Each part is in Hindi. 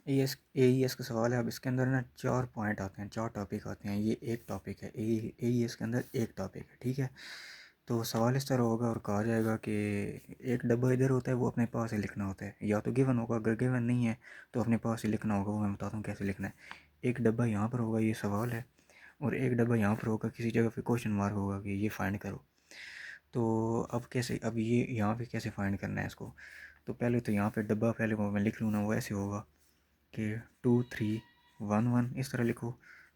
AES का सवाल है। अब इसके अंदर ना 4 पॉइंट आते हैं, 4 टॉपिक आते हैं। ये एक टॉपिक है, AES के अंदर एक टॉपिक है, ठीक है। तो सवाल इस तरह होगा और कहा जाएगा कि एक डब्बा इधर होता है, वो अपने पास ही लिखना होता है। या तो गिवन होगा, अगर गिवन नहीं है तो अपने पास ही लिखना होगा। वो मैं बताता हूँ कैसे लिखना है। एक डब्बा यहाँ पर होगा, ये सवाल है, और एक डब्बा यहाँ पर होगा, किसी जगह पे क्वेश्चन मार्क होगा कि ये फाइंड करो। तो अब कैसे, अब ये यहाँ पे कैसे फाइंड करना है इसको। तो पहले तो यहाँ पे डब्बा पहले को मैं लिख लूँ ना, वो ऐसे होगा कि 2 3 1 1 इस तरह लिखो।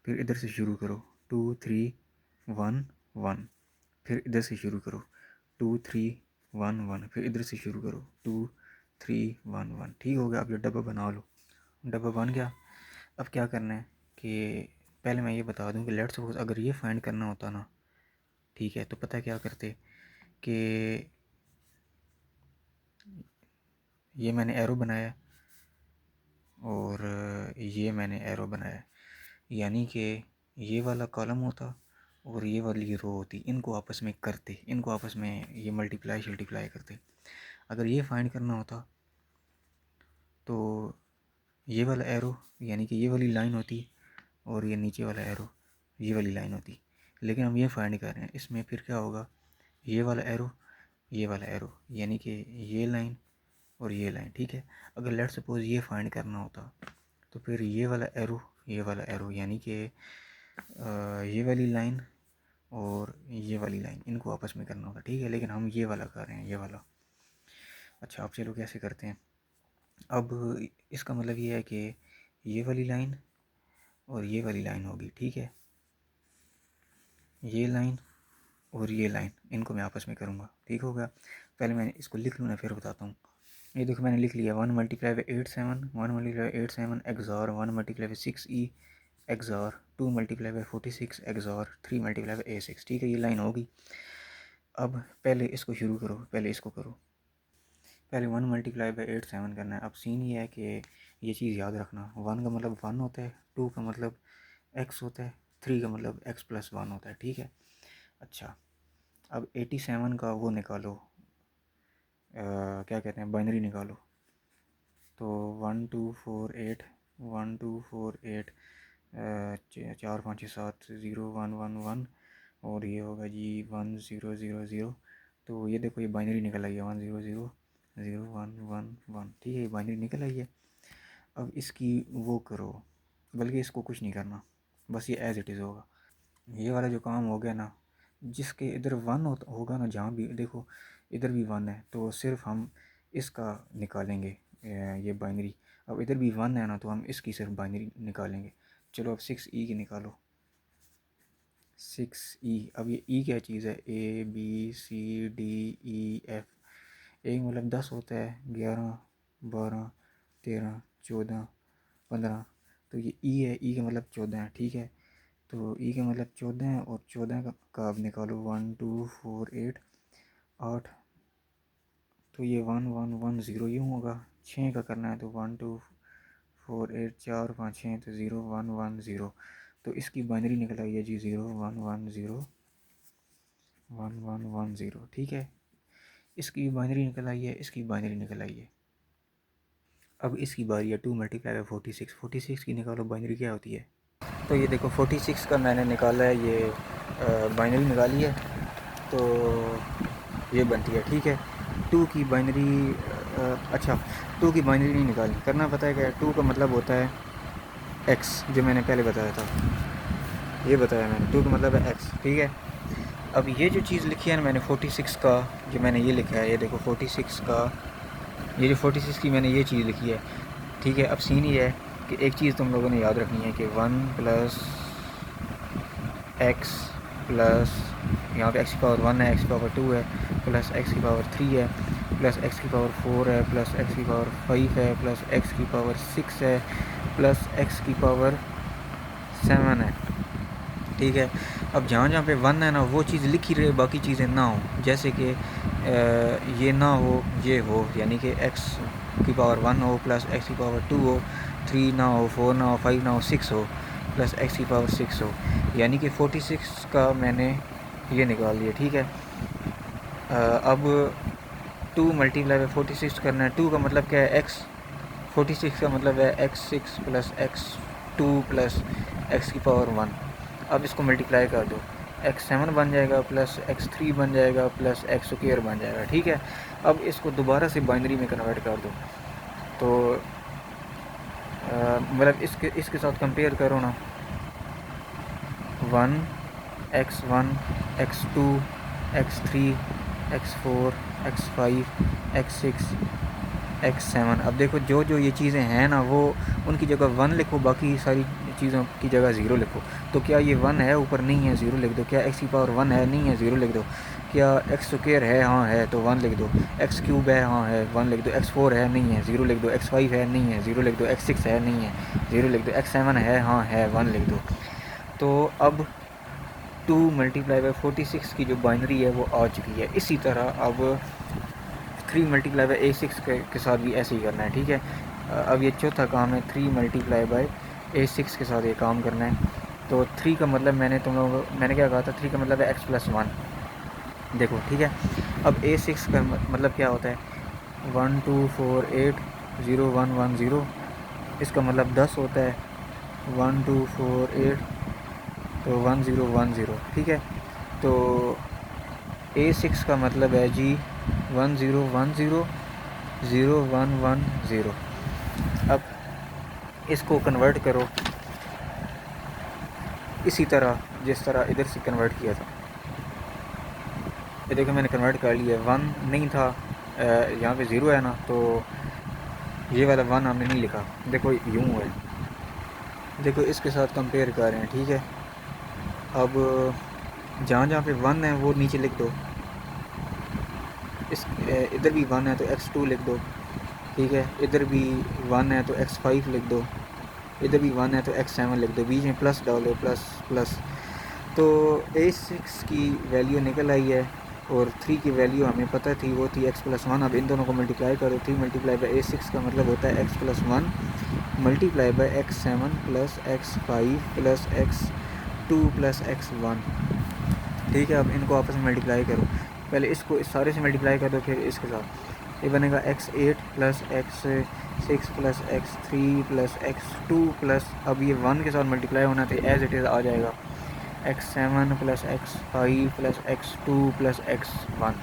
फिर इधर से शुरू करो 2 3 1 1। फिर इधर से शुरू करो 2 3 1 1। फिर इधर से शुरू करो 2 3 1 1। ठीक हो गया। अब ये डब्बा बना लो, डब्बा बन गया। अब क्या करना है कि पहले मैं ये बता दूं कि लेट्स सपोज अगर ये फाइंड करना होता ना, ठीक है, तो पता है क्या करते कि ये मैंने एरो बनाया और ये मैंने एरो बनाया, यानी कि ये वाला कॉलम होता और ये वाली रो होती, इनको आपस में करते, इनको आपस में ये मल्टीप्लाई करते। अगर ये फाइंड करना होता तो ये वाला एरो यानी कि ये वाली लाइन होती और ये नीचे वाला एरो ये वाली लाइन होती। लेकिन हम ये फाइंड कर रहे हैं, इसमें फिर क्या होगा, ये वाला एरो ये वाला एरो यानी कि ये लाइन और ये लाइन, ठीक है। अगर लेट सपोज ये फाइंड करना होता तो फिर ये वाला एरो ये वाला एरो यानी कि ये वाली लाइन और ये वाली लाइन, इनको आपस में करना होता, ठीक है। लेकिन हम ये वाला कर रहे हैं, ये वाला। अच्छा, अब चलो कैसे करते हैं। अब इसका मतलब ये है कि ये वाली लाइन और ये वाली लाइन होगी, ठीक है। ये लाइन और ये लाइन, इनको मैं आपस में करूँगा, ठीक होगा। पहले मैं इसको लिख लूँ ना, फिर बताता हूँ। ये देखो मैंने लिख लिया 1 × 8 7, 1 × 8 7 XOR 1 × 6E XOR 2 × 46 XOR 3 × A6, ठीक है। ये लाइन होगी। अब पहले इसको शुरू करो, पहले इसको करो। पहले 1 × 8 7 करना है। अब सीन ये है कि ये चीज़ याद रखना, 1 का मतलब 1 होता है, 2 का मतलब x होता है, 3 का मतलब x+1 होता है, ठीक है। अच्छा, अब 87 का वो निकालो, क्या कहते हैं, बाइनरी निकालो। तो 1 2 4 8 1 2 4 8 4 5 6 7 0 1 1 1 और ये होगा जी 1 0 0 0। तो ये देखो ये बाइनरी निकल आई है 1 0 0 0 1 1 1, ठीक है, ये बाइनरी निकल आई है। अब इसकी वो करो, बल्कि इसको कुछ नहीं करना, बस ये एज इट इज़ होगा। ये वाला जो काम हो गया ना, जिसके इधर 1 होगा ना, जहाँ भी देखो इधर भी 1 है, तो सिर्फ हम इसका निकालेंगे ये बाइनरी। अब इधर भी 1 है ना, तो हम इसकी सिर्फ बाइनरी निकालेंगे। चलो अब 6E की निकालो, 6E। अब ये E क्या चीज़ है, ABCDEF। एक मतलब 10 होता है, 11 12 13 14 15। तो ये E है, E का मतलब 14 है, ठीक है। तो E का मतलब 14 है और 14 का अब निकालो 1 2 4 8 8। तो ये 1 1 1 0 यूँ होगा। 6 का करना है तो 1 2 4 8 4 5 6, तो 0 1 1 0। तो इसकी बाइनरी निकल आई है जी 0 1 1 0 1 1 1 0, ठीक है। इसकी बाइनरी निकल आई है, इसकी बाइनरी निकल आई है। अब इसकी बारी है 2 × 46, 46 की निकालो बाइनरी क्या होती है। तो ये देखो 46 का मैंने निकाला है, ये बाइनरी निकाली है, तो ये बनती है, ठीक है। 2 की बाइनरी, अच्छा 2 की बाइनरी नहीं निकाली, करना पता है क्या, 2 का मतलब होता है x, जो मैंने पहले बताया था, ये बताया मैंने, 2 का मतलब है x, ठीक है। अब ये जो चीज़ लिखी है ना मैंने 46 का, जो मैंने ये लिखा है, ये देखो 46 का, ये जो 46 की मैंने ये चीज़ लिखी है, ठीक है। अब सीन ये है कि एक चीज़ तुम लोगों ने याद रखनी है कि 1 + x प्लस यहाँ पे x की पावर 1 है, x की पावर 2 है, प्लस x की पावर 3 है, प्लस x की पावर 4 है, प्लस x की पावर 5 है, प्लस x की पावर 6 है, प्लस x की पावर 7 है, ठीक है। अब जहाँ जहाँ पे 1 है ना, वो चीज़ लिखी रहे, बाकी चीज़ें ना हो, जैसे कि ये ना हो, ये हो, यानी कि x की पावर 1 हो, प्लस x की पावर 2 हो, 3 ना हो, 4 ना हो, 5 ना हो, 6 हो, प्लस x की पावर 6 हो, यानी कि 46 का मैंने ये निकाल लिया, ठीक है। अब 2 × 46 करना है। 2 का मतलब क्या है, x, 46 का मतलब है x6 plus x2 plus x की पावर 1। अब इसको मल्टीप्लाई कर दो, x7 बन जाएगा प्लस x3 बन जाएगा प्लस x स्क्वायर बन जाएगा। ठीक है, अब इसको दोबारा से बाइनरी में कन्वर्ट कर दो, तो मतलब इसके साथ कंपेयर करो ना, 1 x1 x2 x3 x4 x5 x6 x7। अब देखो जो जो ये चीज़ें हैं ना, वो उनकी जगह 1 लिखो, बाकी सारी चीज़ों की जगह 0 लिखो। तो क्या ये 1 है, ऊपर नहीं है, 0 लिख दो। क्या x की पावर 1 है, नहीं है, 0 लिख दो। क्या x स्क्वायर है, हाँ है, तो 1 लिख दो। x क्यूब है, हाँ है, 1 लिख दो। x4 है, नहीं है, 0 लिख दो। x5 है, नहीं है, 0 लिख दो। x6 है, नहीं है, 0 लिख दो। x7 है, हाँ है, 1 लिख दो। तो अब 2 मल्टीप्लाई बाई 46 की जो बाइनरी है वो आ चुकी है। इसी तरह अब 3 मल्टीप्लाई बाई A6 के साथ भी ऐसे ही करना है। ठीक है, अब ये चौथा काम है, 3 मल्टीप्लाई बाई A6 के साथ ये काम करना है। तो 3 का मतलब मैंने क्या कहा था, 3 का मतलब है x प्लस 1। देखो ठीक है, अब A6 का मतलब क्या होता है, 1 2 4 8 0 1 1 0। इसका मतलब 10 होता है, 1 2 4 8 तो 1 0 1 0। ठीक है, तो A6 का मतलब है जी 1 0 1 0 0 1 1 0। अब इसको कन्वर्ट करो इसी तरह जिस तरह इधर से कन्वर्ट किया था। ये देखो मैंने कन्वर्ट कर लिया। 1 नहीं था, यहाँ पे 0 है ना, तो ये वाला 1 हमने नहीं लिखा। देखो यूँ है, देखो इसके साथ कंपेयर कर रहे हैं। ठीक है, अब जहाँ जहाँ पे 1 है वो नीचे लिख दो। इस इधर भी 1 है तो x2 लिख दो। ठीक है, इधर भी 1 है तो x5 लिख दो। इधर भी 1 है तो x7 लिख दो। बीच में प्लस डालो, प्लस प्लस। तो A6 की वैल्यू निकल आई है और 3 की वैल्यू हमें पता थी, वो थी x प्लस 1। अब इन दोनों को मल्टीप्लाई करो, 3 मल्टीप्लाई बाई A6 का मतलब होता है x plus 1 multiply by x7 plus x5 plus x2 plus x1। ठीक है, अब इनको आपस में मल्टीप्लाई करो। पहले इसको इस सारे से मल्टीप्लाई कर दो, फिर इसके साथ। ये बनेगा x8 plus x6 plus x3 plus x2 plus, अब ये 1 के साथ मल्टीप्लाई होना तो एज इट इज़ आ जाएगा x7 plus x5 plus x2 plus x1।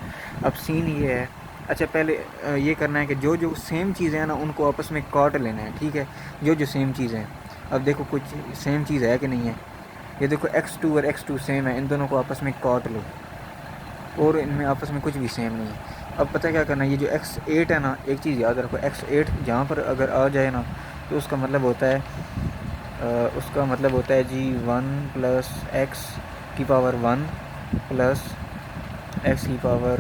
अब सीन ये है, अच्छा पहले ये करना है कि जो जो सेम चीज़ें हैं ना उनको आपस में काट लेना है। ठीक है, जो जो सेम चीज़ें हैं, अब देखो कुछ सेम चीज़ है कि नहीं है। ये देखो x2 और x2 सेम है, इन दोनों को आपस में काट लो, और इनमें आपस में कुछ भी सेम नहीं है। अब पता क्या करना है, ये जो x8 है ना, एक चीज़ याद रखो, x8 जहाँ पर अगर आ जाए ना तो उसका मतलब होता है जी 1 प्लस एक्स की पावर 1 प्लस एक्स की पावर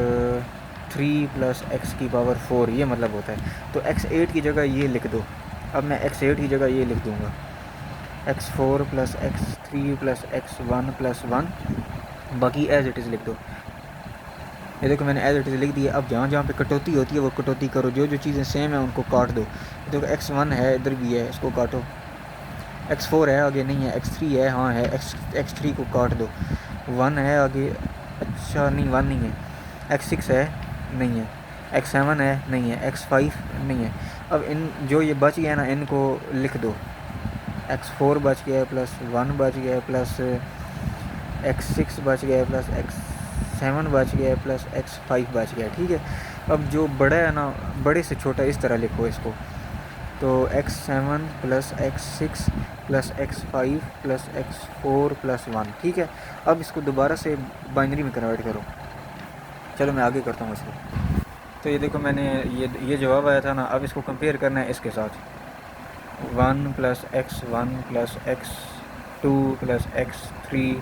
3 प्लस एक्स की पावर 4, ये मतलब होता है। तो x8 की जगह ये लिख दो। अब मैं x8 की जगह ये लिख दूँगा x4 plus x3 plus x1 plus 1, बाकी एज इट इज़ लिख दो। ये देखो मैंने एज इट इज़ लिख दिया। अब जहाँ जहाँ पे कटौती होती है वो कटौती करो, जो जो चीज़ें सेम है उनको काट दो। देखो x1 है, इधर भी है, इसको काटो। x4 है, आगे नहीं है। x3 है, हाँ है, x3 को काट दो। 1 है आगे, अच्छा नहीं 1 नहीं है। x6 है, नहीं है। x7 है, नहीं है। x5 नहीं है। अब इन जो ये बच गया ना इनको लिख दो। x4 बच गया प्लस 1 बच गया प्लस x6 बच गया प्लस x7 बच गया प्लस x5 बच गया। ठीक है, अब जो बड़ा है ना, बड़े से छोटा इस तरह लिखो इसको। तो x7 plus x6 plus x5 plus x4 plus 1। ठीक है, अब इसको दोबारा से बाइनरी में कन्वर्ट करो। चलो मैं आगे करता हूँ इसको। तो ये देखो मैंने ये जवाब आया था ना, अब इसको कंपेयर करना है इसके साथ। 1 plus x1 plus x2 plus x3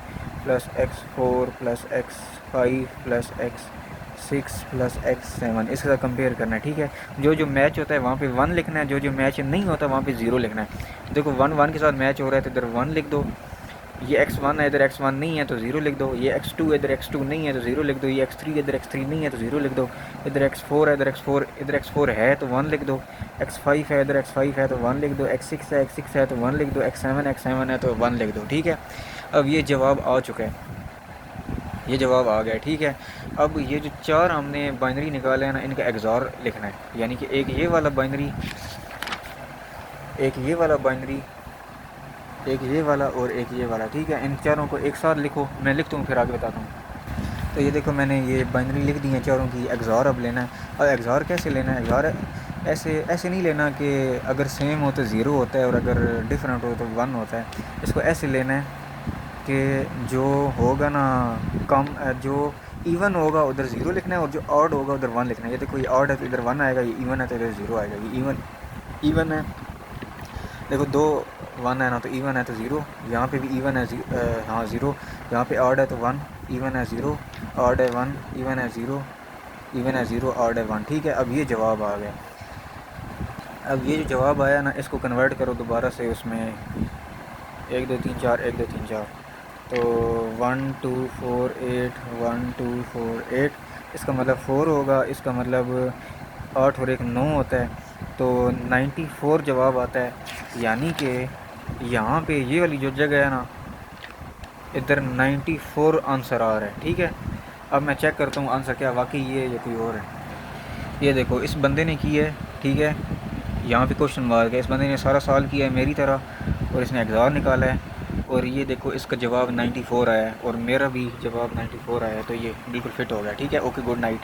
plus x4 plus x5 plus x6 plus x7, इसके साथ कंपेयर करना है। ठीक है, जो जो मैच होता है वहाँ पे 1 लिखना है, जो जो मैच नहीं होता वहाँ पे 0 लिखना है। देखो 1 1 के साथ मैच हो रहा है तो इधर 1 लिख दो। ये x1 है, इधर x1 नहीं है तो 0 लिख दो। ये x2 इधर x2 नहीं है तो 0 लिख दो। ये x3 इधर x3 नहीं है तो 0 लिख दो। इधर x4 है, इधर x4 है तो 1 लिख दो। x5 है, इधर x5 है तो 1 लिख दो। x6 है तो 1 लिख दो। x7 है तो 1 लिख दो। ठीक है, अब ये जवाब आ चुका है, ये जवाब आ गया। ठीक है, अब ये जो 4 हमने बाइनरी निकाले हैं ना, इनका एक्सॉर लिखना है। यानी कि एक ये वाला बाइनरी एक ये वाला बाइनरी, एक ये वाला और एक ये वाला, ठीक है। इन चारों को एक साथ लिखो, मैं लिखता हूँ फिर आगे बताता हूँ। तो ये देखो मैंने ये बाइनरी लिख दी है चारों की। एग्ज़ॉर अब लेना है। और एग्ज़ॉर कैसे लेना है? एग्ज़ॉर ऐसे ऐसे नहीं लेना कि अगर सेम हो तो ज़ीरो होता है और अगर डिफरेंट हो तो वन होता है। इसको ऐसे लेना है कि जो होगा ना कम, जो इवन होगा उधर ज़ीरो लिखना है और जो ऑड होगा उधर वन लिखना है। ये देखो ये ऑड है तो इधर वन आएगा, ये इवन है तो इधर ज़ीरो आएगा। ये इवन है, देखो दो वन है ना तो इवन है तो ज़ीरो, यहाँ पे भी इवन है हाँ ज़ीरो, यहाँ पे ऑड है तो वन, इवन है ज़ीरो, ऑड है वन, इवन है ज़ीरो, इवन है ज़ीरो, ऑड है वन, ठीक है। अब ये जवाब आ गया। अब ये जो जवाब आया ना इसको कन्वर्ट करो दोबारा से उसमें, एक दो तीन चार, एक दो तीन चार, तो 1248, 1248, इसका मतलब 4 होगा, इसका मतलब 8 और एक 9 होता है, तो 94 जवाब आता है। यानी कि यहाँ पे ये वाली जो जगह है ना इधर 94 आंसर आ रहा है, ठीक है। अब मैं चेक करता हूँ आंसर क्या वाकई ये है या कोई और है। ये देखो इस बंदे ने की है, ठीक है, यहाँ पे क्वेश्चन मार्क है। इस बंदे ने सारा सवाल किया है मेरी तरह और इसने एग्ज़ार निकाला है, और ये देखो इसका जवाब 94 आया है और मेरा भी जवाब 94 आया है, तो ये बिल्कुल फिट हो गया, ठीक है। Okay, good night.